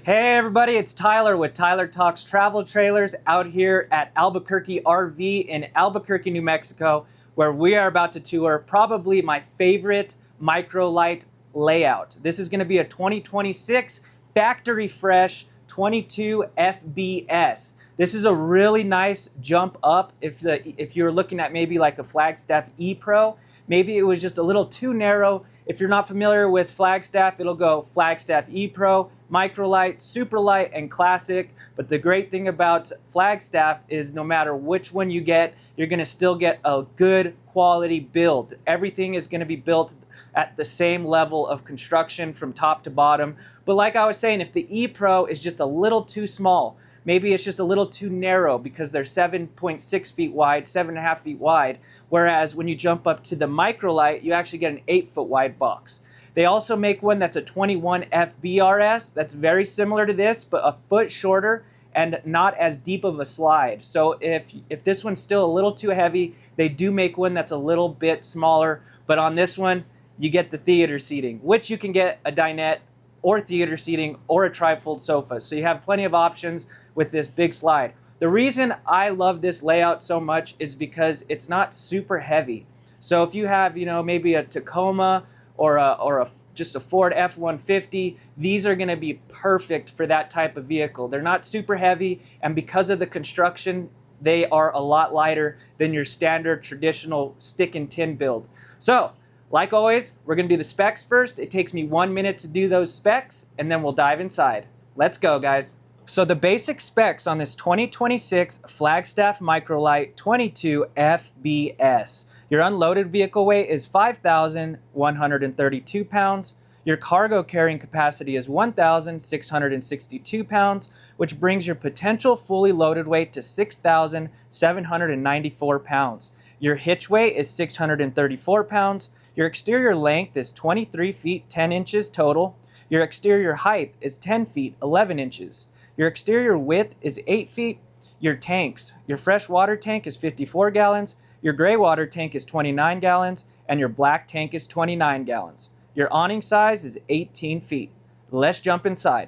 Hey everybody, it's Tyler with Tyler Talks Travel Trailers out here at Albuquerque RV in Albuquerque, New Mexico, where we are about to tour probably my favorite Microlite layout. This is going to be a 2026 factory fresh 22 FBS. This is a really nice jump up if you're looking at maybe like a Flagstaff E-Pro. Maybe it was just a little too narrow. If you're not familiar with Flagstaff, it'll go Flagstaff E-Pro, Microlite, Superlite, and Classic. But the great thing about Flagstaff is no matter which one you get, you're going to still get a good quality build. Everything is going to be built at the same level of construction from top to bottom. But like I was saying, if the E-Pro is just a little too small, maybe it's just a little too narrow because they're 7.6 feet wide, 7.5 feet wide. Whereas when you jump up to the Microlite, you actually get an 8-foot wide box. They also make one that's a 21 FBRS. That's very similar to this, but a foot shorter and not as deep of a slide. So if this one's still a little too heavy, they do make one that's a little bit smaller. But on this one, you get the theater seating, which you can get a dinette or theater seating or a trifold sofa. So you have plenty of options with this big slide. The reason I love this layout so much is because it's not super heavy. So if you have, maybe a Tacoma or just a Ford F-150, these are going to be perfect for that type of vehicle. They're not super heavy, and because of the construction, they are a lot lighter than your standard traditional stick and tin build. So, like always, we're going to do the specs first. It takes me 1 minute to do those specs, and then we'll dive inside. Let's go, guys. So the basic specs on this 2026 Flagstaff Microlite 22 FBS. Your unloaded vehicle weight is 5,132 pounds. Your cargo carrying capacity is 1,662 pounds, which brings your potential fully loaded weight to 6,794 pounds. Your hitch weight is 634 pounds. Your exterior length is 23 feet 10 inches total. Your exterior height is 10 feet 11 inches. Your exterior width is 8 feet. Your tanks, your fresh water tank is 54 gallons. Your gray water tank is 29 gallons. And your black tank is 29 gallons. Your awning size is 18 feet. Let's jump inside.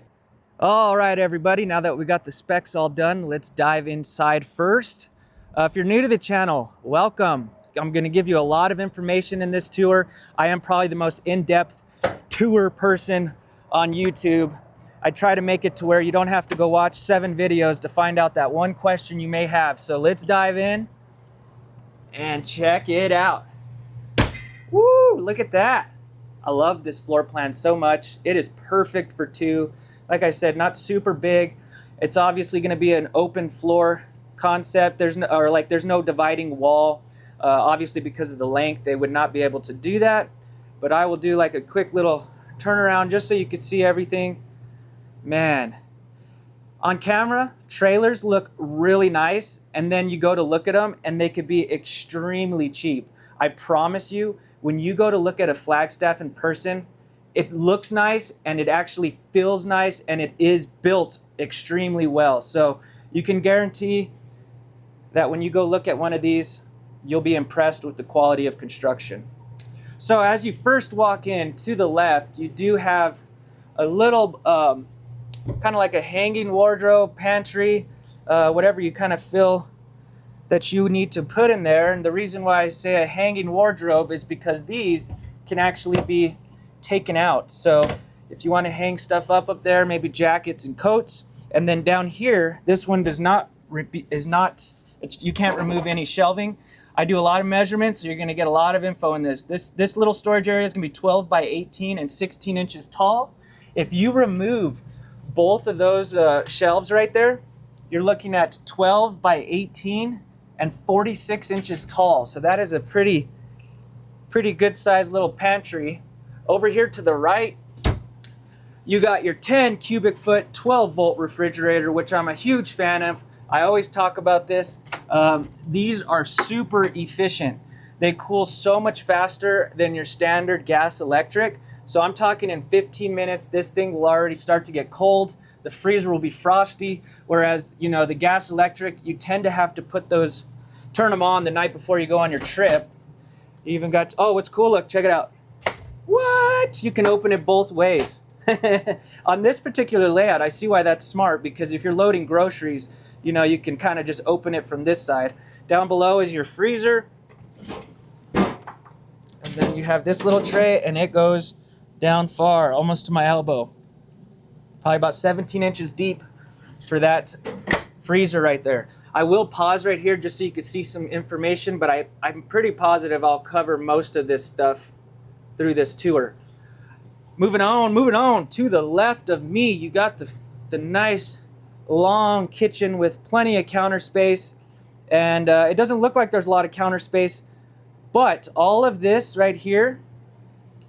All right, everybody, now that we got the specs all done, let's dive inside first. If you're new to the channel, welcome. I'm going to give you a lot of information in this tour. I am probably the most in-depth tour person on YouTube. I try to make it to where you don't have to go watch 7 videos to find out that one question you may have. So let's dive in and check it out. Woo, look at that. I love this floor plan so much. It is perfect for 2. Like I said, not super big. It's obviously going to be an open floor concept. There's no dividing wall. Obviously, because of the length, they would not be able to do that. But I will do like a quick little turnaround just so you can see everything. Man, on camera, trailers look really nice, and then you go to look at them, and they could be extremely cheap. I promise you, when you go to look at a Flagstaff in person, it looks nice, and it actually feels nice, and it is built extremely well. So you can guarantee that when you go look at one of these, you'll be impressed with the quality of construction. So as you first walk in to the left, you do have a little kind of like a hanging wardrobe, pantry, whatever you kind of feel that you need to put in there. And the reason why I say a hanging wardrobe is because these can actually be taken out. So if you want to hang stuff up there, maybe jackets and coats. And then down here, this one you can't remove any shelving. I do a lot of measurements, so you're going to get a lot of info in this. This little storage area is going to be 12 by 18 and 16 inches tall. If you remove both of those shelves right there, you're looking at 12 by 18 and 46 inches tall. So that is a pretty good sized little pantry. Over here to the right, you got your 10 cubic foot, 12 volt refrigerator, which I'm a huge fan of. I always talk about this. These are super efficient. They cool so much faster than your standard gas electric. So I'm talking in 15 minutes, this thing will already start to get cold. The freezer will be frosty. Whereas, the gas electric, you tend to have to turn them on the night before you go on your trip. You even got, oh, what's cool, look, check it out. What? You can open it both ways. On this particular layout, I see why that's smart, because if you're loading groceries, you know, you can kind of just open it from this side. Down below is your freezer. And then you have this little tray, and it goes down far, almost to my elbow. Probably about 17 inches deep for that freezer right there. I will pause right here just so you can see some information, but I'm pretty positive I'll cover most of this stuff through this tour. Moving on. To the left of me, you got the nice long kitchen with plenty of counter space. And it doesn't look like there's a lot of counter space, but all of this right here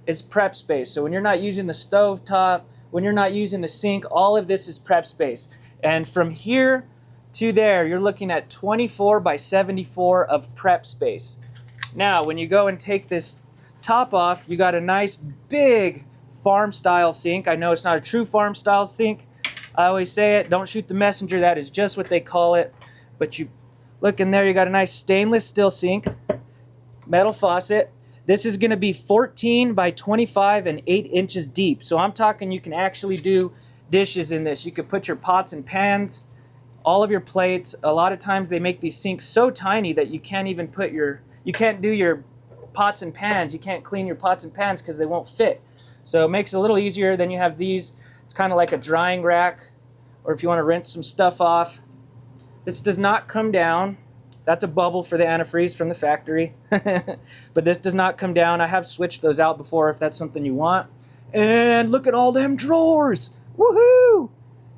is prep space. So when you're not using the stove top, when you're not using the sink, all of this is prep space. And from here to there, you're looking at 24 by 74 of prep space. Now, when you go and take this top off, you got a nice big farm style sink. I know it's not a true farm style sink. I always say it, don't shoot the messenger. That is just what they call it. But you look in there, you got a nice stainless steel sink, metal faucet. This is gonna be 14 by 25 and 8 inches deep. So I'm talking you can actually do dishes in this. You could put your pots and pans, all of your plates. A lot of times they make these sinks so tiny that you can't even put you can't do your pots and pans. You can't clean your pots and pans because they won't fit. So it makes it a little easier. Then you have these. It's kind of like a drying rack, or if you want to rinse some stuff off. This does not come down. That's a bubble for the antifreeze from the factory. But this does not come down. I have switched those out before if that's something you want. And look at all them drawers. Woohoo!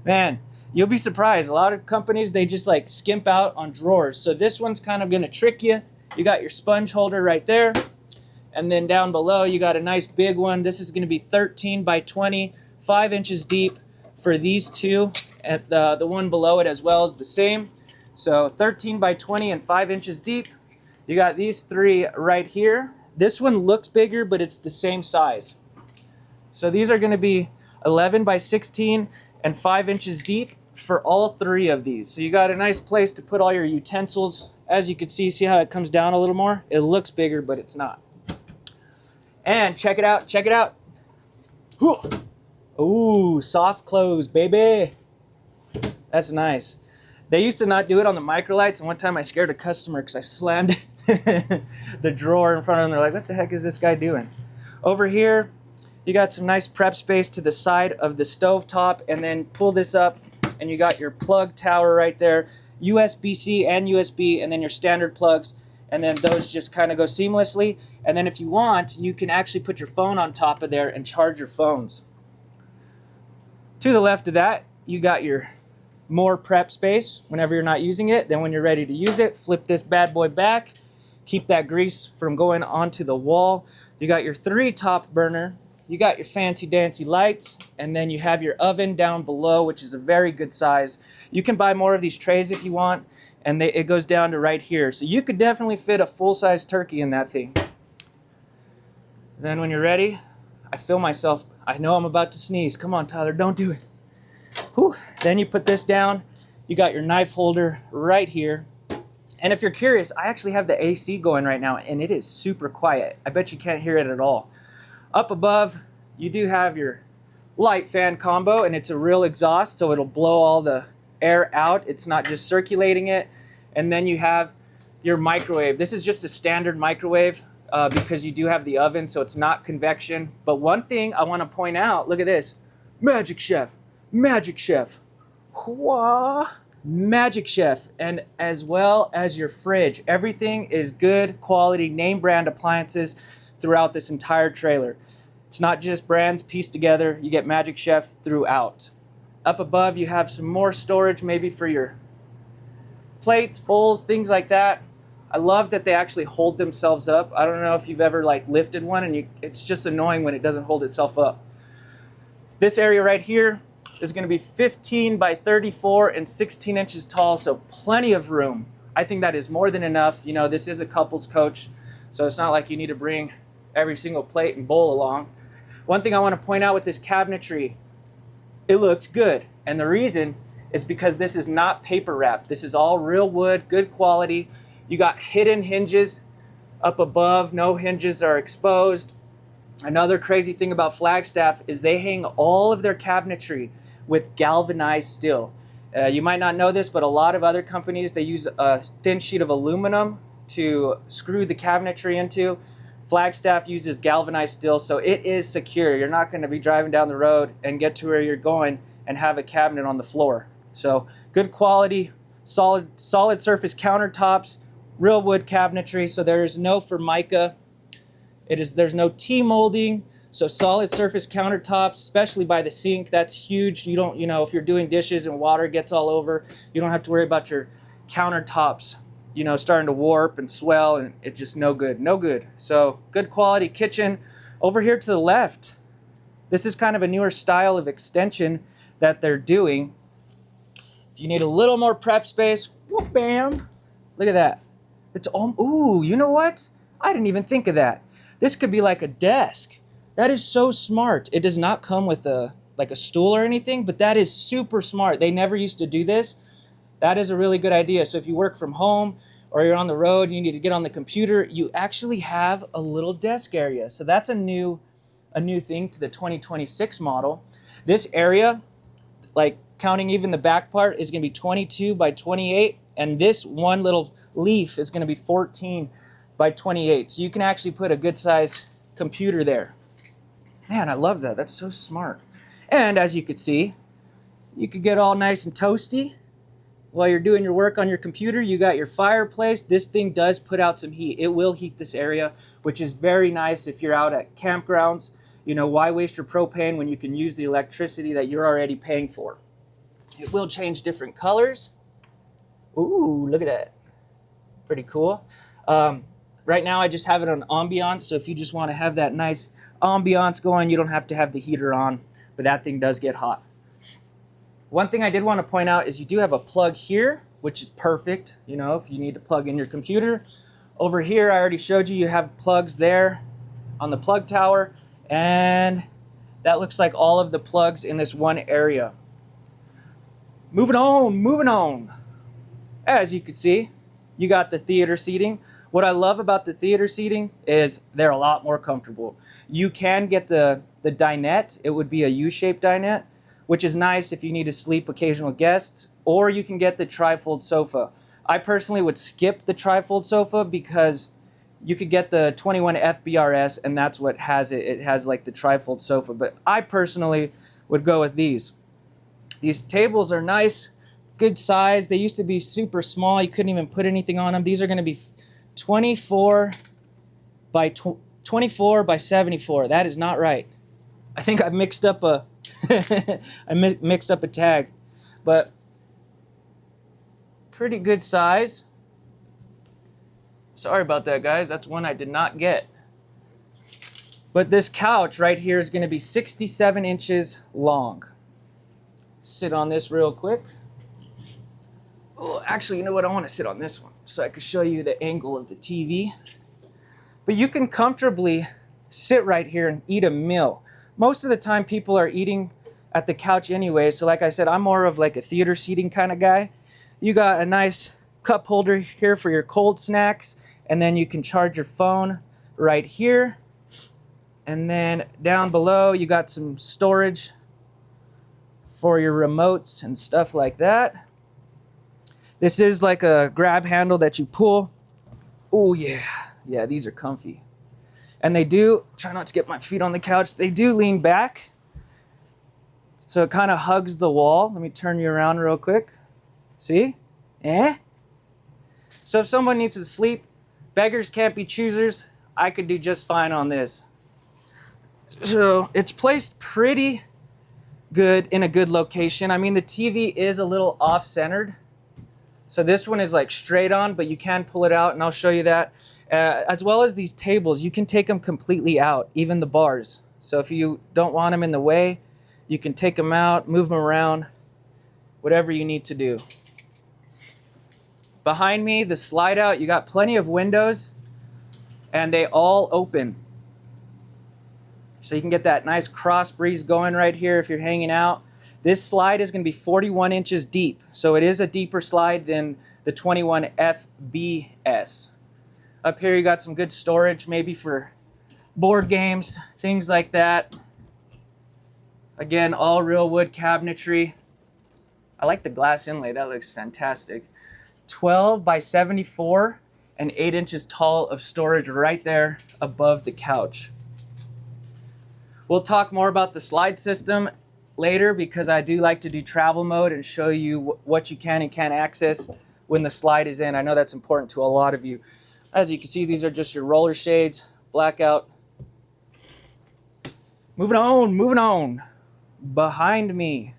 Man, you'll be surprised. A lot of companies, they just like skimp out on drawers. So this one's kind of gonna trick you. You got your sponge holder right there. And then down below, you got a nice big one. This is gonna be 13 by 20, 5 inches deep for these two. And the one below it as well is the same. So 13 by 20 and 5 inches deep. You got these three right here. This one looks bigger, but it's the same size. So these are gonna be 11 by 16 and 5 inches deep for all three of these. So you got a nice place to put all your utensils. As you can see how it comes down a little more? It looks bigger, but it's not. And check it out, check it out. Ooh, soft close, baby. That's nice. They used to not do it on the Microlites, and one time I scared a customer because I slammed the drawer in front of them. They're like, what the heck is this guy doing? Over here, you got some nice prep space to the side of the stove top, and then pull this up, and you got your plug tower right there, USB-C and USB, and then your standard plugs, and then those just kind of go seamlessly. And then if you want, you can actually put your phone on top of there and charge your phones. To the left of that, you got your more prep space whenever you're not using it. Then when you're ready to use it, flip this bad boy back, keep that grease from going onto the wall. You got your 3 top burner, you got your fancy dancy lights, and then you have your oven down below, which is a very good size. You can buy more of these trays if you want, and it goes down to right here. So you could definitely fit a full-size turkey in that thing. Then when you're ready, I feel myself. I know I'm about to sneeze. Come on, Tyler, don't do it. Whew. Then you put this down. You got your knife holder right here. And if you're curious, I actually have the AC going right now, and it is super quiet. I bet you can't hear it at all. Up above, you do have your light fan combo, and it's a real exhaust, so it'll blow all the air out. It's not just circulating it. And then you have your microwave. This is just a standard microwave because you do have the oven, so it's not convection. But one thing I want to point out, look at this. Magic Chef. Magic Chef. Whoa. Magic Chef. And as well as your fridge. Everything is good quality name brand appliances throughout this entire trailer. It's not just brands pieced together. You get Magic Chef throughout. Up above, you have some more storage, maybe for your plates, bowls, things like that. I love that they actually hold themselves up. I don't know if you've ever like lifted one, and it's just annoying when it doesn't hold itself up. This area right here is going to be 15 by 34 and 16 inches tall, so plenty of room. I think that is more than enough. You know, this is a couples coach, so it's not like you need to bring every single plate and bowl along. One thing I want to point out with this cabinetry, it looks good. And the reason is because this is not paper wrapped. This is all real wood, good quality. You got hidden hinges up above. No hinges are exposed. Another crazy thing about Flagstaff is they hang all of their cabinetry with galvanized steel. You might not know this, but a lot of other companies, they use a thin sheet of aluminum to screw the cabinetry into. Flagstaff uses galvanized steel, so it is secure. You're not going to be driving down the road and get to where you're going and have a cabinet on the floor. So good quality, solid surface countertops, real wood cabinetry, so there's no Formica. There's no T-molding, so solid surface countertops, especially by the sink. That's huge. You don't, if you're doing dishes and water gets all over, you don't have to worry about your countertops, starting to warp and swell, and it's just no good. So good quality kitchen. Over here to the left, this is kind of a newer style of extension that they're doing. If you need a little more prep space, whoop, bam, look at that. It's all, ooh, you know what? I didn't even think of that. This could be like a desk. That is so smart. It does not come with like a stool or anything, but that is super smart. They never used to do this. That is a really good idea. So if you work from home or you're on the road, you need to get on the computer, you actually have a little desk area. So that's a new thing to the 2026 model. This area, like counting even the back part, is going to be 22 by 28, and this one little leaf is going to be 14 by 28. So you can actually put a good size computer there. Man, I love that. That's so smart. And as you can see, you could get all nice and toasty while you're doing your work on your computer. You got your fireplace. This thing does put out some heat. It will heat this area, which is very nice if you're out at campgrounds. Why waste your propane when you can use the electricity that you're already paying for? It will change different colors. Ooh, look at that. Pretty cool. Right now I just have it on ambiance, so if you just want to have that nice ambiance going, you don't have to have the heater on, but that thing does get hot. One thing I did want to point out is you do have a plug here, which is perfect, if you need to plug in your computer. Over here, I already showed you, you have plugs there on the plug tower, and that looks like all of the plugs in this one area. Moving on. As you can see, you got the theater seating. What I love about the theater seating is they're a lot more comfortable. You can get the dinette. It would be a U-shaped dinette, which is nice if you need to sleep occasional guests, or you can get the trifold sofa. I personally would skip the trifold sofa because you could get the 21 FBRS, and that's what has it. It has like the trifold sofa, but I personally would go with these. These tables are nice, good size. They used to be super small. You couldn't even put anything on them. These are going to be 24 by 74. That is not right. I think I mixed up a mixed up a tag, but pretty good size. Sorry about that, guys. That's one I did not get. But this couch right here is going to be 67 inches long. Sit on this real quick. Oh, actually, you know what? I want to sit on this one so I can show you the angle of the TV. But you can comfortably sit right here and eat a meal. Most of the time people are eating at the couch anyway, so like I said, I'm more of like a theater seating kind of guy. You got a nice cup holder here for your cold snacks, and then you can charge your phone right here. And then down below you got some storage for your remotes and stuff like that. This is like a grab handle that you pull. Oh yeah, these are comfy. And they do, try not to get my feet on the couch, they do lean back. So it kind of hugs the wall. Let me turn you around real quick. See? So if someone needs to sleep, beggars can't be choosers, I could do just fine on this. So it's placed pretty good in a good location. I mean, the TV is a little off-centered. So this one is like straight on, but you can pull it out, and I'll show you that. As well as these tables, you can take them completely out, even the bars. So if you don't want them in the way, you can take them out, move them around, whatever you need to do. Behind me, the slide out, you got plenty of windows, and they all open. So you can get that nice cross breeze going right here if you're hanging out. This slide is going to be 41 inches deep, so it is a deeper slide than the 21 FBS. Up here you got some good storage, maybe for board games, things like that. Again, all real wood cabinetry. I like the glass inlay, that looks fantastic. 12 by 74 and 8 inches tall of storage right there above the couch. We'll talk more about the slide system later because I do like to do travel mode and show you what you can and can't access when the slide is in. I know that's important to a lot of you. As you can see, these are just your roller shades, blackout. Moving on. Behind me,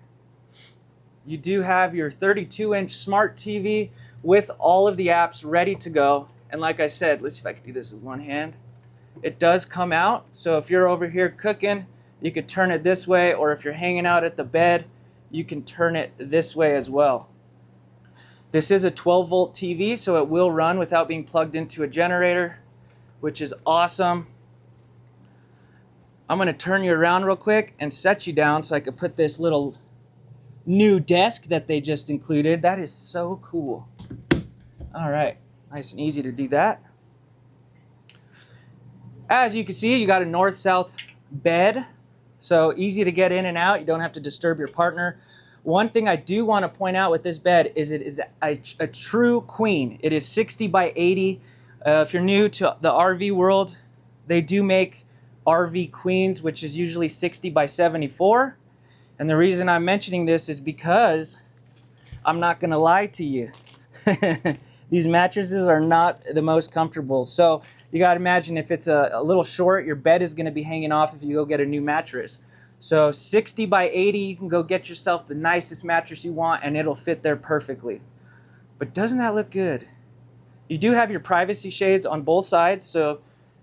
you do have your 32-inch smart TV with all of the apps ready to go. And like I said, let's see if I can do this with one hand. It does come out, so if you're over here cooking, you could turn it this way, or if you're hanging out at the bed, you can turn it this way as well. This is a 12-volt TV, so it will run without being plugged into a generator, which is awesome. I'm going to turn you around real quick and set you down so I can put this little new desk that they just included. That is so cool. All right, nice and easy to do that. As you can see, you got a north-south bed, so easy to get in and out. You don't have to disturb your partner. One thing I do want to point out with this bed is it is a true queen. It is 60 by 80. If you're new to the RV world, they do make RV queens, which is usually 60 by 74. And the reason I'm mentioning this is because I'm not going to lie to you. These mattresses are not the most comfortable. So you got to imagine if it's a little short, your bed is going to be hanging off if you go get a new mattress. So 60 by 80, you can go get yourself the nicest mattress you want and it'll fit there perfectly. But doesn't that look good? You do have your privacy shades on both sides. So,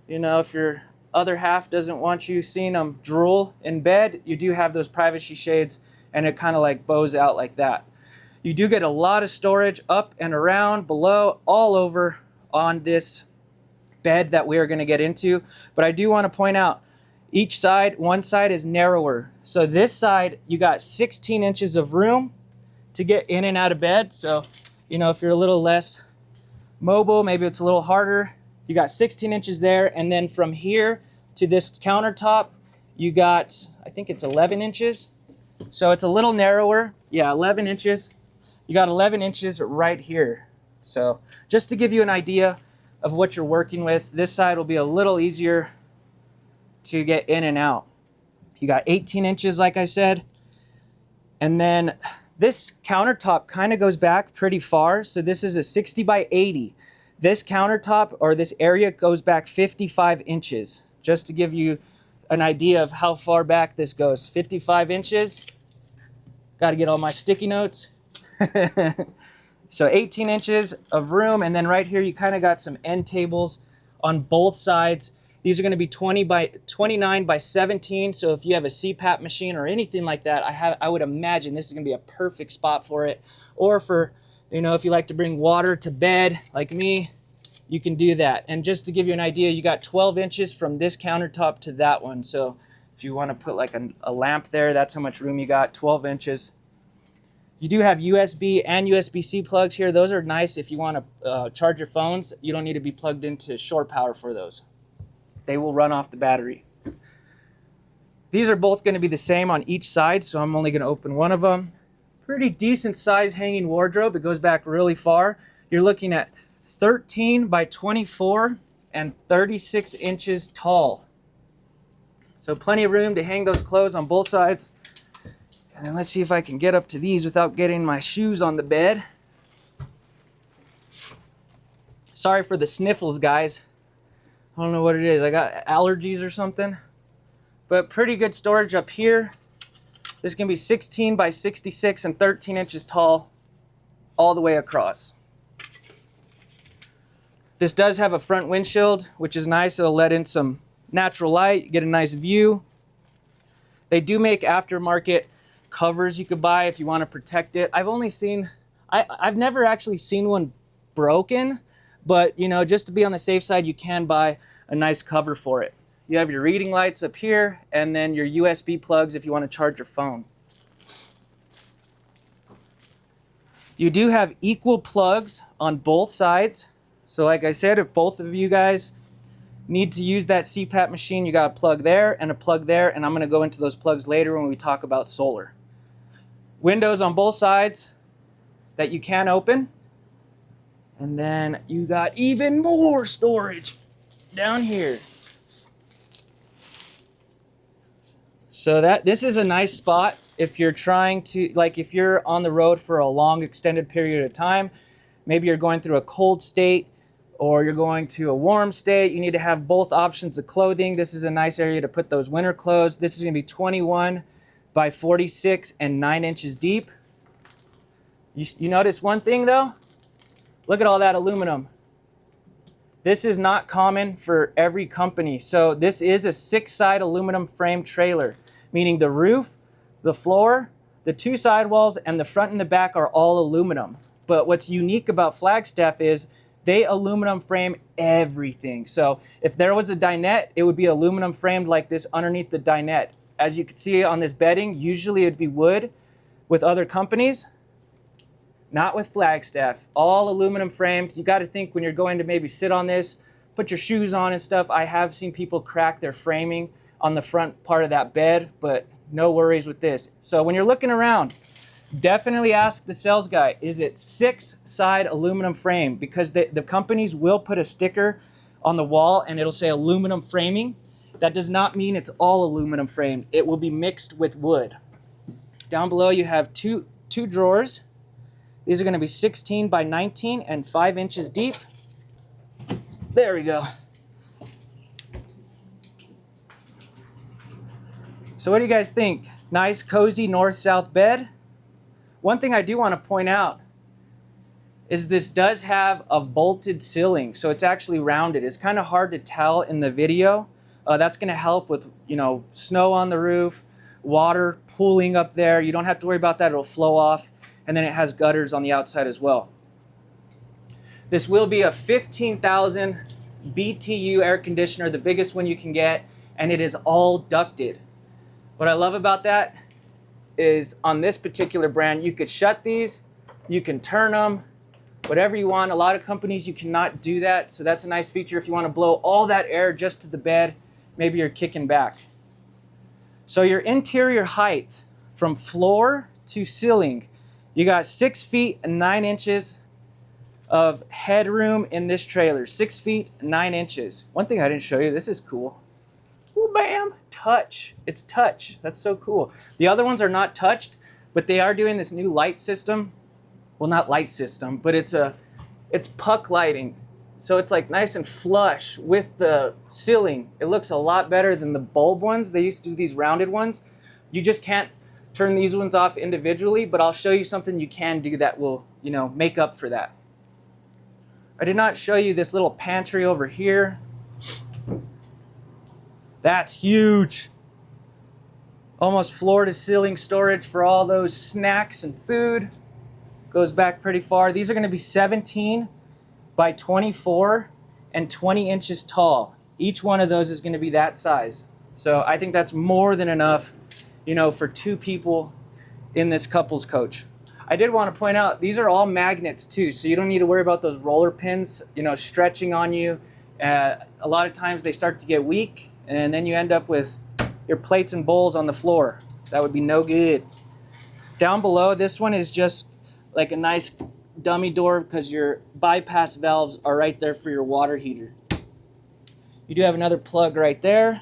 you know, if your other half doesn't want you seeing them drool in bed, you do have those privacy shades and it kind of like bows out like that. You do get a lot of storage up and around, below, all over on this bed that we are going to get into. But I do want to point out each side, one side is narrower. So this side, you got 16 inches of room to get in and out of bed. So, you know, if you're a little less mobile, maybe it's a little harder. You got 16 inches there, and then from here to this countertop, you got, I think it's 11 inches. So it's a little narrower. Yeah, 11 inches. You got 11 inches right here. So just to give you an idea of what you're working with, this side will be a little easier to get in and out. You got 18 inches, like I said. And then this countertop kind of goes back pretty far. So this is a 60 by 80. This countertop or this area goes back 55 inches, just to give you an idea of how far back this goes. 55 inches. Got to get all my sticky notes. So 18 inches of room, and then right here you kind of got some end tables on both sides. These are going to be 29 by 17, so if you have a CPAP machine or anything like that, I would imagine this is going to be a perfect spot for it. Or for, you know, if you like to bring water to bed, like me, you can do that. And just to give you an idea, you got 12 inches from this countertop to that one. So if you want to put like a lamp there, that's how much room you got, 12 inches. You do have USB and USB-C plugs here. Those are nice if you want to charge your phones. You don't need to be plugged into shore power for those. They will run off the battery. These are both going to be the same on each side, so I'm only going to open one of them. Pretty decent size hanging wardrobe. It goes back really far. You're looking at 13 by 24 and 36 inches tall. So plenty of room to hang those clothes on both sides. And then let's see if I can get up to these without getting my shoes on the bed. Sorry for the sniffles, guys. I don't know what it is. I got allergies or something. But pretty good storage up here. This is going to be 16 by 66 and 13 inches tall all the way across. This does have a front windshield, which is nice. It'll let in some natural light, get a nice view. They do make aftermarket covers you could buy if you want to protect it. I've never actually seen one broken, but you know, just to be on the safe side, you can buy a nice cover for it. You have your reading lights up here, and then your USB plugs if you want to charge your phone. You do have equal plugs on both sides. So like I said, if both of you guys need to use that CPAP machine, you got a plug there and a plug there, and I'm going to go into those plugs later when we talk about solar. Windows on both sides that you can open. And then you got even more storage down here. So this is a nice spot if you're trying to, like if you're on the road for a long extended period of time, maybe you're going through a cold state or you're going to a warm state, you need to have both options of clothing. This is a nice area to put those winter clothes. This is going to be 21 by 46 and 9 inches deep. You notice one thing though? Look at all that aluminum. This is not common for every company. So this is a 6-side aluminum frame trailer, meaning the roof, the floor, the 2 sidewalls, and the front and the back are all aluminum. But what's unique about Flagstaff is they aluminum frame everything. So if there was a dinette, it would be aluminum framed like this underneath the dinette. As you can see on this bedding, usually it'd be wood with other companies. Not with Flagstaff, all aluminum framed. You got to think when you're going to maybe sit on this, put your shoes on and stuff. I have seen people crack their framing on the front part of that bed, but no worries with this. So when you're looking around, definitely ask the sales guy, is it 6-side aluminum frame? Because the companies will put a sticker on the wall and it'll say aluminum framing. That does not mean it's all aluminum framed. It will be mixed with wood. Down below you have two drawers. These are going to be 16 by 19 and 5 inches deep. There we go. So what do you guys think? Nice, cozy north-south bed. One thing I do want to point out is this does have a bolted ceiling, so it's actually rounded. It's kind of hard to tell in the video. That's going to help with, snow on the roof, water pooling up there. You don't have to worry about that. It'll flow off. And then it has gutters on the outside as well. This will be a 15,000 BTU air conditioner, the biggest one you can get, and it is all ducted. What I love about that is on this particular brand, you could shut these, you can turn them, whatever you want. A lot of companies, you cannot do that, so that's a nice feature if you want to blow all that air just to the bed, maybe you're kicking back. So your interior height from floor to ceiling, you got 6 feet and 9 inches of headroom in this trailer. 6 feet, 9 inches. One thing I didn't show you, this is cool. Ooh, bam, touch. It's touch. That's so cool. The other ones are not touched, but they are doing this new light system. Well, not light system, but it's puck lighting. So it's like nice and flush with the ceiling. It looks a lot better than the bulb ones. They used to do these rounded ones. You just can't turn these ones off individually, but I'll show you something you can do that will, make up for that. I did not show you this little pantry over here. That's huge. Almost floor to ceiling storage for all those snacks and food. Goes back pretty far. These are going to be 17 by 24 and 20 inches tall. Each one of those is going to be that size. So I think that's more than enough for 2 people in this couples coach. I did want to point out, these are all magnets too, so you don't need to worry about those roller pins, stretching on you. A lot of times they start to get weak, and then you end up with your plates and bowls on the floor. That would be no good. Down below, this one is just like a nice dummy door because your bypass valves are right there for your water heater. You do have another plug right there.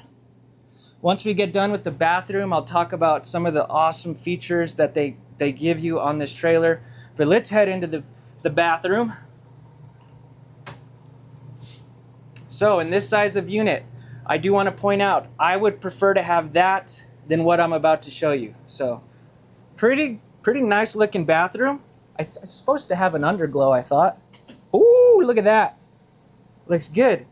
Once we get done with the bathroom, I'll talk about some of the awesome features that they give you on this trailer. But let's head into the bathroom. So in this size of unit, I do want to point out, I would prefer to have that than what I'm about to show you. So pretty nice looking bathroom. It's supposed to have an underglow, I thought. Ooh, look at that. Looks good.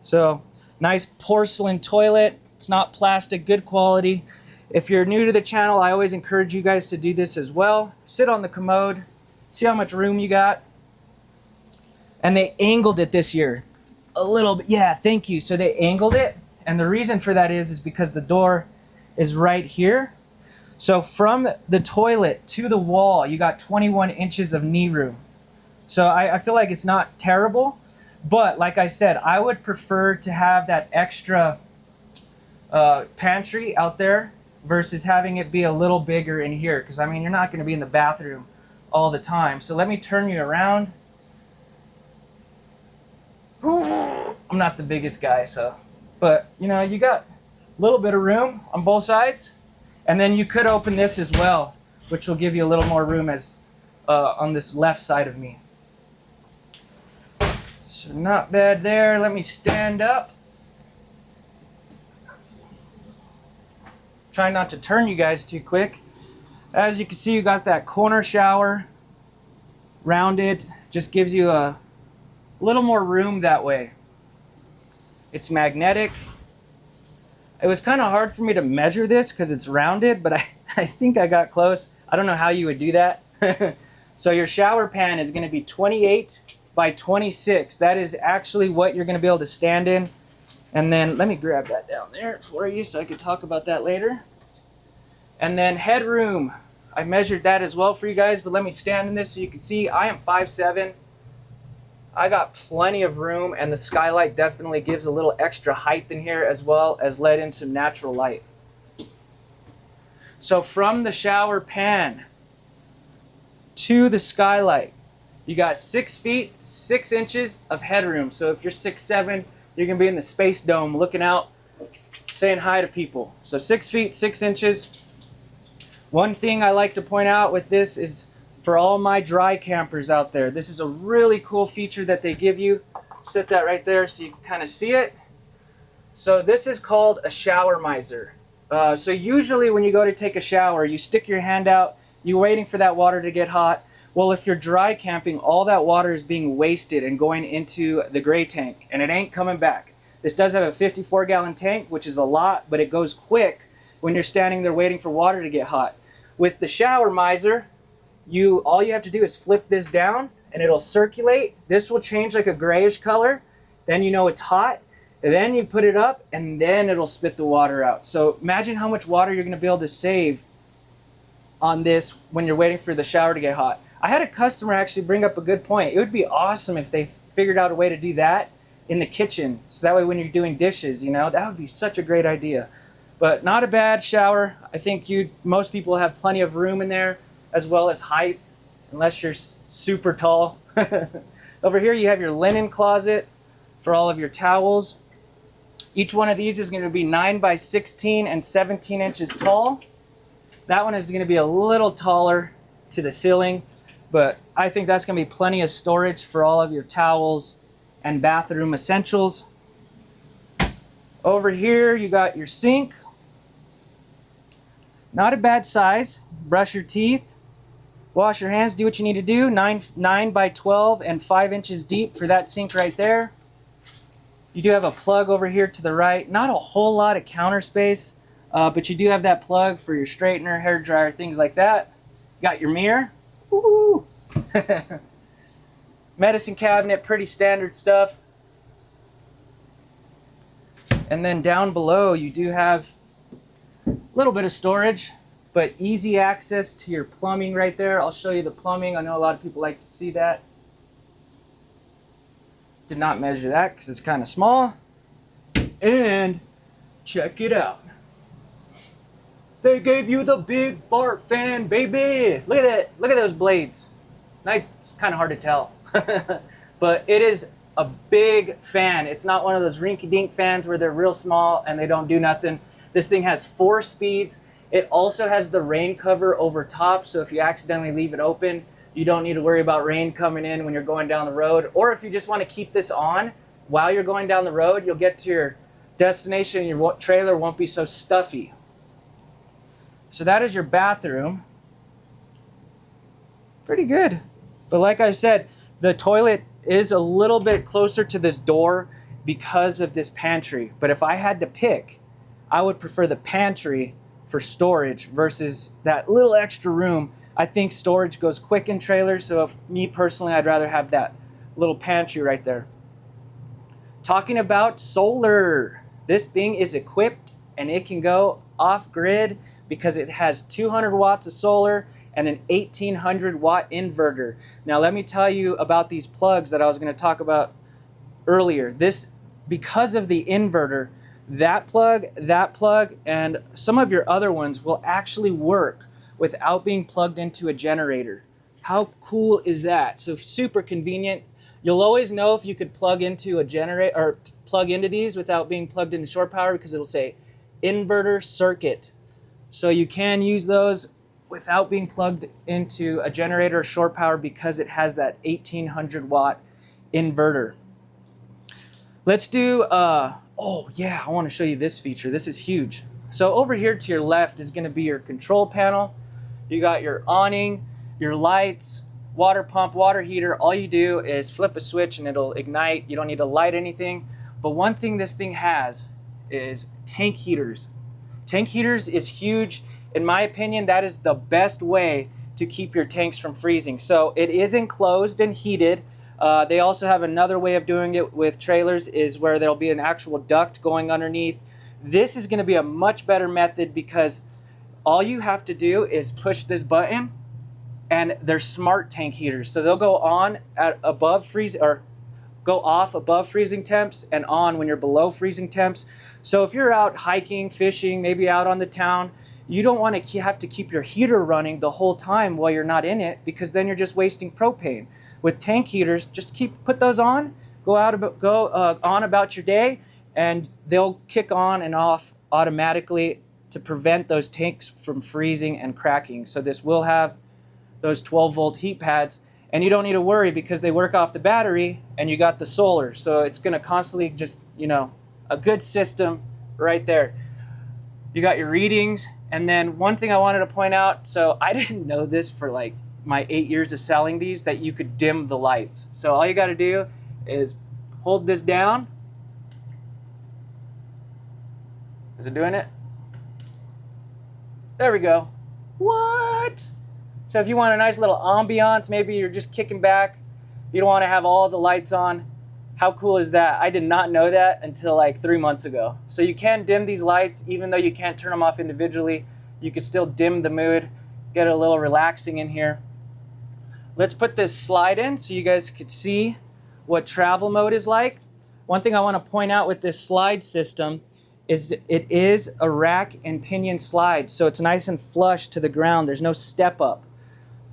So nice porcelain toilet. It's not plastic, good quality. If you're new to the channel, I always encourage you guys to do this as well. Sit on the commode, see how much room you got. And they angled it this year a little bit. Yeah, thank you. So they angled it, and the reason for that is because the door is right here. So from the toilet to the wall, you got 21 inches of knee room. So I feel like it's not terrible, But like I said, I would prefer to have that extra pantry out there versus having it be a little bigger in here, because I mean, you're not going to be in the bathroom all the time. So let me turn you around. I'm not the biggest guy, so, but you know, you got a little bit of room on both sides, and then you could open this as well, which will give you a little more room as on this left side of me. So not bad there. Let me stand up. Try not to turn you guys too quick. As you can see, you got that corner shower, rounded, just gives you a little more room that way. It's magnetic. It was kind of hard for me to measure this because it's rounded, but I think I got close. I don't know how you would do that. So your shower pan is going to be 28 by 26. That is actually what you're going to be able to stand in. And then let me grab that down there for you so I can talk about that later. And then headroom. I measured that as well for you guys, but let me stand in this so you can see. I am 5'7". I got plenty of room, and the skylight definitely gives a little extra height in here, as well as let in some natural light. So from the shower pan to the skylight, you got 6 feet 6 inches of headroom. So if you're 6'7", you're gonna be in the space dome looking out, saying hi to people. So 6 feet 6 inches. One thing I like to point out with this is, for all my dry campers out there, this is a really cool feature that they give you. Set that right there so you can kind of see it. So this is called a shower miser. So usually when you go to take a shower, you stick your hand out, you're waiting for that water to get hot. Well, if you're dry camping, all that water is being wasted and going into the gray tank, and it ain't coming back. This does have a 54-gallon tank, which is a lot, but it goes quick when you're standing there waiting for water to get hot. With the shower miser, all you have to do is flip this down and it'll circulate. This will change like a grayish color. Then you know it's hot. And then you put it up and then it'll spit the water out. So imagine how much water you're going to be able to save on this when you're waiting for the shower to get hot. I had a customer actually bring up a good point. It would be awesome if they figured out a way to do that in the kitchen. So that way when you're doing dishes, you know, that would be such a great idea. But not a bad shower. I think most people have plenty of room in there, as well as height, unless you're super tall. Over here you have your linen closet for all of your towels. Each one of these is going to be 9 by 16 and 17 inches tall. That one is going to be a little taller to the ceiling, but I think that's going to be plenty of storage for all of your towels and bathroom essentials. Over here you got your sink. Not a bad size. Brush your teeth, wash your hands, do what you need to do. 9 by 12 and 5 inches deep for that sink right there. You do have a plug over here to the right. Not a whole lot of counter space, but you do have that plug for your straightener, hair dryer, things like that. Got your mirror. Woo! Medicine cabinet, pretty standard stuff. And then down below you do have a little bit of storage, but easy access to your plumbing right there. I'll show you the plumbing. I know a lot of people like to see that. Did not measure that because it's kind of small. And check it out. They gave you the big fart fan, baby. Look at that. Look at those blades. Nice. It's kind of hard to tell. But it is a big fan. It's not one of those rinky-dink fans where they're real small and they don't do nothing. This thing has 4 speeds. It also has the rain cover over top, so if you accidentally leave it open, you don't need to worry about rain coming in when you're going down the road. Or if you just want to keep this on while you're going down the road, you'll get to your destination and your trailer won't be so stuffy. So that is your bathroom. Pretty good. But like I said, the toilet is a little bit closer to this door because of this pantry. But if I had to pick, I would prefer the pantry for storage versus that little extra room. I think storage goes quick in trailers, so if me personally, I'd rather have that little pantry right there. Talking about solar, this thing is equipped and it can go off-grid because it has 200 watts of solar and an 1800 watt inverter. Now let me tell you about these plugs that I was going to talk about earlier. This, because of the inverter, that plug, and some of your other ones will actually work without being plugged into a generator. How cool is that? So super convenient. You'll always know if you could plug into a generator or plug into these without being plugged into shore power, because it'll say inverter circuit. So you can use those without being plugged into a generator or shore power because it has that 1800 watt inverter. Let's do, oh yeah, I want to show you this feature. This is huge. So over here to your left is going to be your control panel. You got your awning, your lights, water pump, water heater. All you do is flip a switch and it'll ignite. You don't need to light anything. But one thing this thing has is tank heaters. Tank heaters is huge. In my opinion, that is the best way to keep your tanks from freezing. So it is enclosed and heated. They also have another way of doing it with trailers, is where there'll be an actual duct going underneath. This is going to be a much better method because all you have to do is push this button, and they're smart tank heaters. So they'll go on at above freeze, or go off above freezing temps and on when you're below freezing temps. So if you're out hiking, fishing, maybe out on the town, you don't want to have to keep your heater running the whole time while you're not in it, because then you're just wasting propane. With tank heaters, just put those on, go on about your day, and they'll kick on and off automatically to prevent those tanks from freezing and cracking. So this will have those 12 volt heat pads, and you don't need to worry because they work off the battery and you got the solar. So it's going to constantly just, you know, a good system right there. You got your readings. And then one thing I wanted to point out, so I didn't know this for like my 8 years of selling these, that you could dim the lights. So all you got to do is hold this down. Is it doing it? There we go. What? So if you want a nice little ambiance, maybe you're just kicking back, you don't want to have all the lights on. How cool is that? I did not know that until like 3 months ago. So you can dim these lights, even though you can't turn them off individually. You can still dim the mood, get a little relaxing in here. Let's put this slide in so you guys could see what travel mode is like. One thing I want to point out with this slide system is it is a rack and pinion slide. So it's nice and flush to the ground. There's no step up.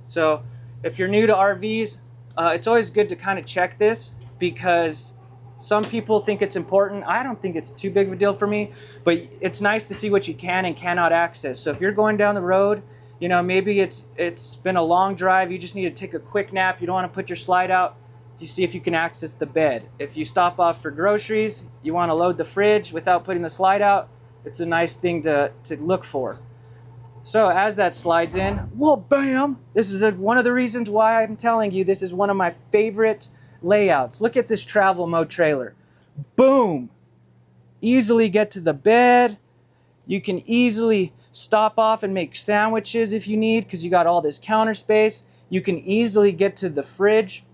So if you're new to RVs, it's always good to kind of check this, because some people think it's important. I don't think it's too big of a deal for me, but it's nice to see what you can and cannot access. So if you're going down the road, you know, maybe it's been a long drive, you just need to take a quick nap, you don't want to put your slide out, you see if you can access the bed. If you stop off for groceries, you want to load the fridge without putting the slide out, it's a nice thing to look for. So as that slides in, whoa, bam! This is one of the reasons why I'm telling you this is one of my favorite layouts. Look at this travel mode trailer. Boom! Easily get to the bed. You can easily stop off and make sandwiches if you need, because you got all this counter space. You can easily get to the fridge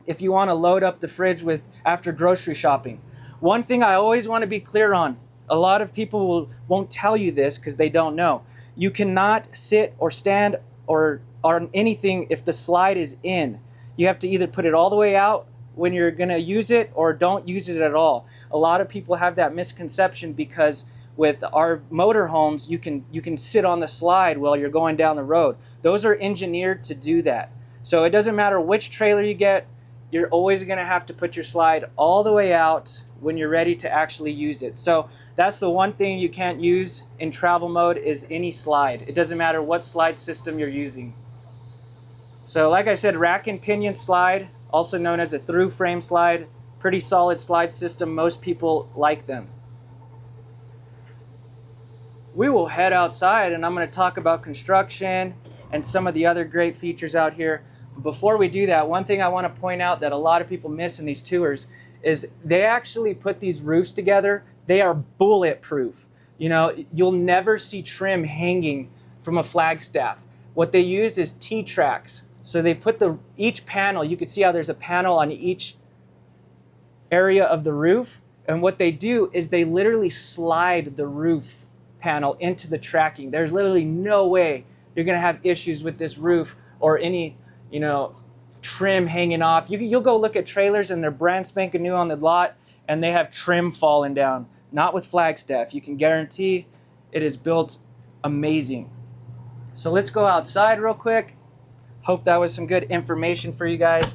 if you want to load up the fridge after grocery shopping. One thing I always want to be clear on, a lot of people won't tell you this because they don't know. You cannot sit or stand or on anything if the slide is in. You have to either put it all the way out when you're going to use it, or don't use it at all. A lot of people have that misconception because with our motorhomes, you can sit on the slide while you're going down the road. Those are engineered to do that. So it doesn't matter which trailer you get, you're always going to have to put your slide all the way out when you're ready to actually use it. So that's the one thing you can't use in travel mode, is any slide. It doesn't matter what slide system you're using. So like I said, rack and pinion slide, also known as a through frame slide, pretty solid slide system. Most people like them. We will head outside and I'm going to talk about construction and some of the other great features out here. Before we do that, one thing I want to point out that a lot of people miss in these tours is they actually put these roofs together. They are bulletproof. You know, you'll never see trim hanging from a Flagstaff. What they use is T-tracks. So they put each panel, you can see how there's a panel on each area of the roof. And what they do is they literally slide the roof panel into the tracking. There's literally no way you're going to have issues with this roof or any, you know, trim hanging off. You'll go look at trailers and they're brand spanking new on the lot and they have trim falling down. Not with Flagstaff. You can guarantee it is built amazing. So let's go outside real quick. Hope that was some good information for you guys.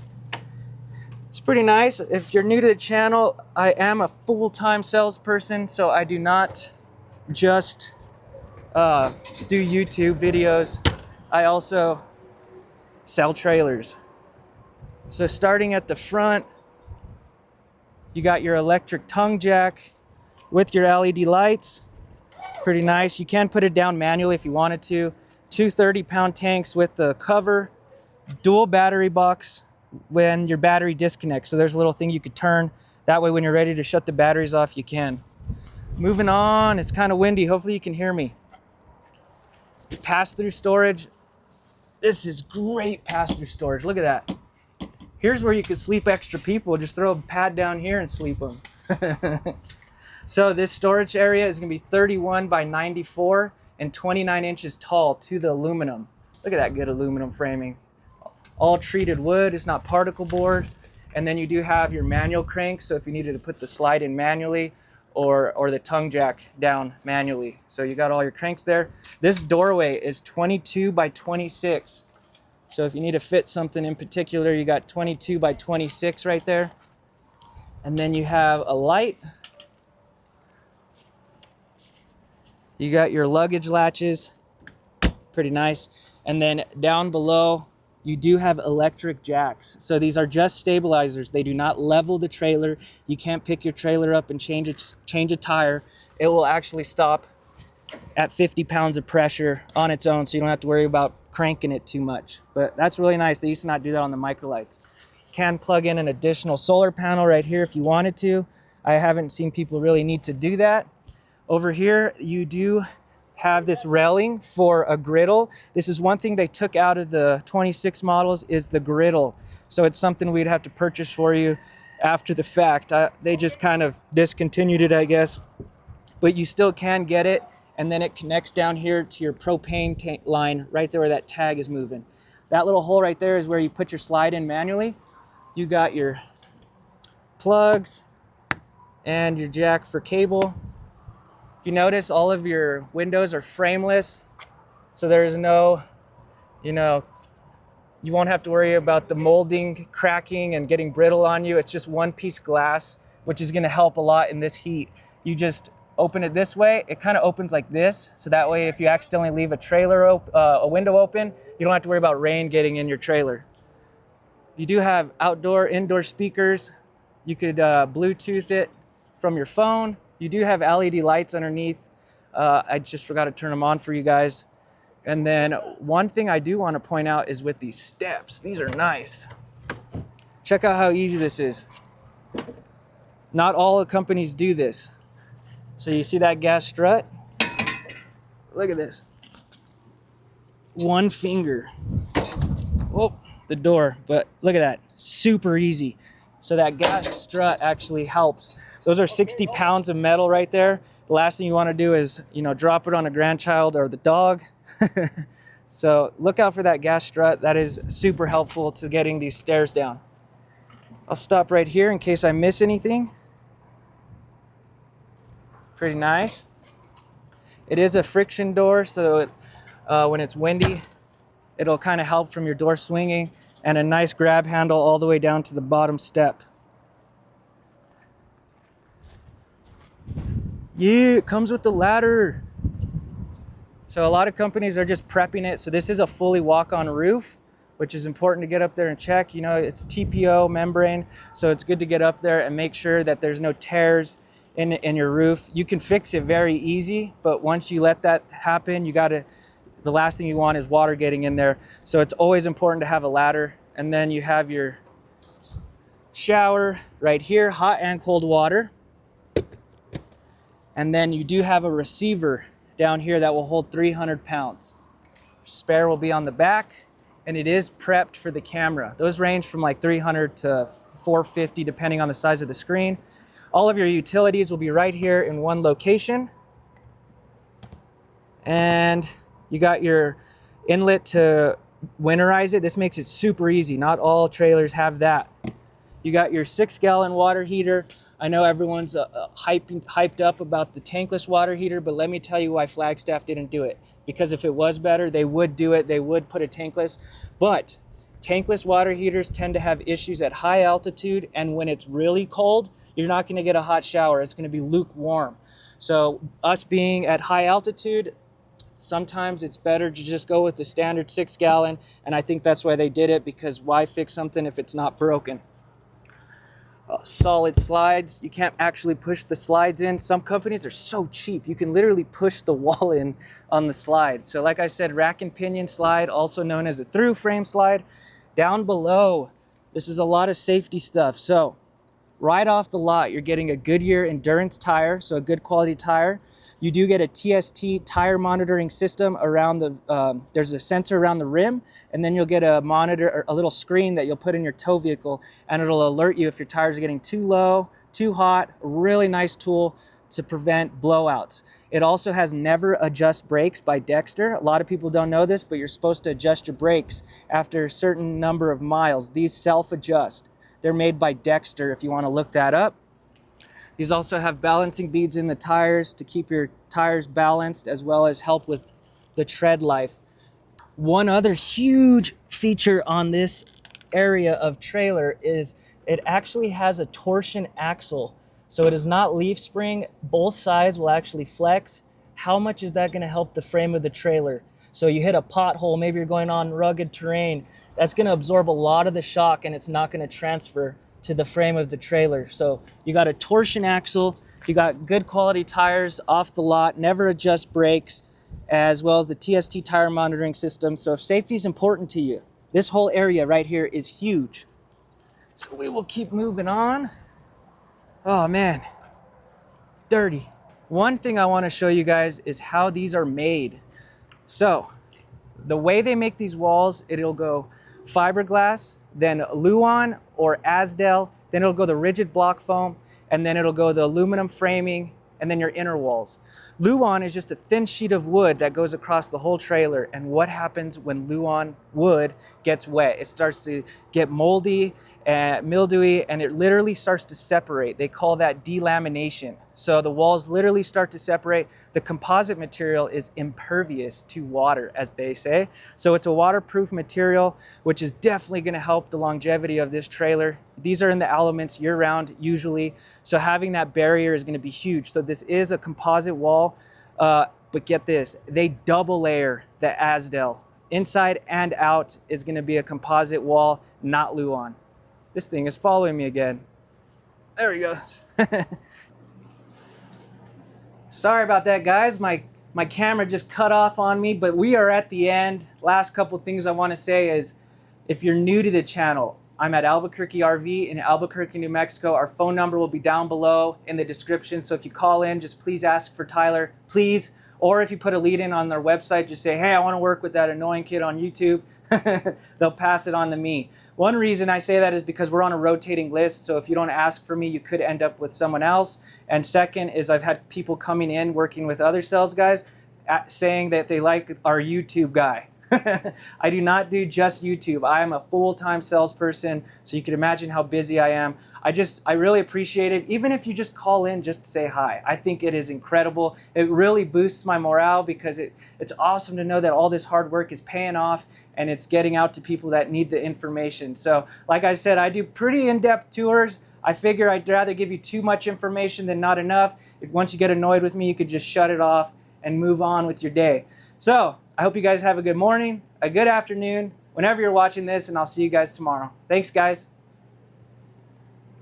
It's pretty nice. If you're new to the channel, I am a full-time salesperson, so I do not just do YouTube videos. I also sell trailers. So starting at the front, you got your electric tongue jack with your LED lights. Pretty nice. You can put it down manually if you wanted to. Two 30-pound tanks with the cover, dual battery box when your battery disconnects. So there's a little thing you could turn. That way when you're ready to shut the batteries off, you can. Moving on, it's kind of windy. Hopefully you can hear me. Pass-through storage. This is great pass-through storage. Look at that. Here's where you could sleep extra people. Just throw a pad down here and sleep them. So this storage area is going to be 31 by 94 and 29 inches tall to the aluminum. Look at that good aluminum framing. All treated wood. It's not particle board. And then you do have your manual crank. So if you needed to put the slide in manually or the tongue jack down manually. So you got all your cranks there. This doorway is 22 by 26. So if you need to fit something in particular, you got 22 by 26 right there. And then you have a light. You got your luggage latches. Pretty nice. And then down below, you do have electric jacks. So these are just stabilizers. They do not level the trailer. You can't pick your trailer up and change a tire. It will actually stop at 50 pounds of pressure on its own, so you don't have to worry about cranking it too much. But that's really nice. They used to not do that on the Microlites. Can plug in an additional solar panel right here if you wanted to. I haven't seen people really need to do that. Over here, you do have this railing for a griddle. This is one thing they took out of the 26 models is the griddle. So it's something we'd have to purchase for you after the fact. They just kind of discontinued it, I guess. But you still can get it. And then it connects down here to your propane tank line right there where that tag is moving. That little hole right there is where you put your slide in manually. You got your plugs and your jack for cable. If you notice, all of your windows are frameless, so there's no, you won't have to worry about the molding, cracking, and getting brittle on you. It's just one piece glass, which is going to help a lot in this heat. You just open it this way. It kind of opens like this, so that way if you accidentally leave a window open, you don't have to worry about rain getting in your trailer. You do have outdoor, indoor speakers. You could Bluetooth it from your phone. You do have LED lights underneath. I just forgot to turn them on for you guys. And then one thing I do want to point out is with these steps. These are nice. Check out how easy this is. Not all the companies do this. So you see that gas strut? Look at this. One finger. Oh, the door. But look at that. Super easy. So that gas strut actually helps. Those are 60 pounds of metal right there. The last thing you want to do is, drop it on a grandchild or the dog. So look out for that gas strut. That is super helpful to getting these stairs down. I'll stop right here in case I miss anything. Pretty nice. It is a friction door, so when it's windy, it'll kind of help from your door swinging, and a nice grab handle all the way down to the bottom step. Yeah, it comes with the ladder. So a lot of companies are just prepping it. So this is a fully walk-on roof, which is important to get up there and check. It's TPO membrane, so it's good to get up there and make sure that there's no tears in your roof. You can fix it very easy, but once you let that happen, the last thing you want is water getting in there. So it's always important to have a ladder. And then you have your shower right here, hot and cold water. And then you do have a receiver down here that will hold 300 pounds. Spare will be on the back, and it is prepped for the camera. Those range from like 300 to 450 depending on the size of the screen. All of your utilities will be right here in one location. And you got your inlet to winterize it. This makes it super easy. Not all trailers have that. You got your 6-gallon water heater. I know everyone's hyped up about the tankless water heater, but let me tell you why Flagstaff didn't do it. Because if it was better, they would do it. They would put a tankless. But tankless water heaters tend to have issues at high altitude, and when it's really cold, you're not going to get a hot shower. It's going to be lukewarm. So us being at high altitude, sometimes it's better to just go with the standard 6-gallon, and I think that's why they did it, because why fix something if it's not broken? Solid slides. You can't actually push the slides in. Some companies are so cheap. You can literally push the wall in on the slide. So like I said, rack and pinion slide, also known as a through frame slide. Down below, this is a lot of safety stuff. So right off the lot, you're getting a Goodyear Endurance tire, so a good quality tire. You do get a TST tire monitoring system around the, there's a sensor around the rim, and then you'll get a monitor, or a little screen that you'll put in your tow vehicle, and it'll alert you if your tires are getting too low, too hot. A really nice tool to prevent blowouts. It also has never adjust brakes by Dexter. A lot of people don't know this, but you're supposed to adjust your brakes after a certain number of miles. These self-adjust. They're made by Dexter if you want to look that up. These also have balancing beads in the tires to keep your tires balanced, as well as help with the tread life. One other huge feature on this area of trailer is it actually has a torsion axle. So it is not leaf spring. Both sides will actually flex. How much is that going to help the frame of the trailer? So you hit a pothole, maybe you're going on rugged terrain, that's going to absorb a lot of the shock, and it's not going to transfer to the frame of the trailer. So you got a torsion axle, you got good quality tires off the lot, never adjust brakes, as well as the TST tire monitoring system. So if safety is important to you, this whole area right here is huge. So we will keep moving on. Oh man, dirty. One thing I want to show you guys is how these are made. So the way they make these walls, it'll go fiberglass, then Luan or Asdel, then it'll go the rigid block foam, and then it'll go the aluminum framing, and then your inner walls. Luan is just a thin sheet of wood that goes across the whole trailer, and what happens when Luan wood gets wet? It starts to get moldy and mildewy, and it literally starts to separate. They call that delamination. So the walls literally start to separate. The composite material is impervious to water, as they say. So it's a waterproof material, which is definitely going to help the longevity of this trailer. These are in the elements year-round usually, so having that barrier is going to be huge. So this is a composite wall, but get this, they double layer the Asdel. Inside and out is going to be a composite wall, not Luan. This thing is following me again. There he goes. Sorry about that, guys. My camera just cut off on me, but we are at the end. Last couple things I want to say is, if you're new to the channel, I'm at Albuquerque RV in Albuquerque, New Mexico. Our phone number will be down below in the description. So if you call in, just please ask for Tyler, please. Or if you put a lead in on their website, just say, hey, I want to work with that annoying kid on YouTube. They'll pass it on to me. One reason I say that is because we're on a rotating list. So if you don't ask for me, you could end up with someone else. And second is I've had people coming in working with other sales guys saying that they like our YouTube guy. I do not do just YouTube. I am a full-time salesperson, so you can imagine how busy I am. I really appreciate it. Even if you just call in just to say hi, I think it is incredible. It really boosts my morale because it's awesome to know that all this hard work is paying off and it's getting out to people that need the information. So like I said, I do pretty in-depth tours. I figure I'd rather give you too much information than not enough. If once you get annoyed with me, you could just shut it off and move on with your day. So I hope you guys have a good morning, a good afternoon, whenever you're watching this, and I'll see you guys tomorrow. Thanks, guys.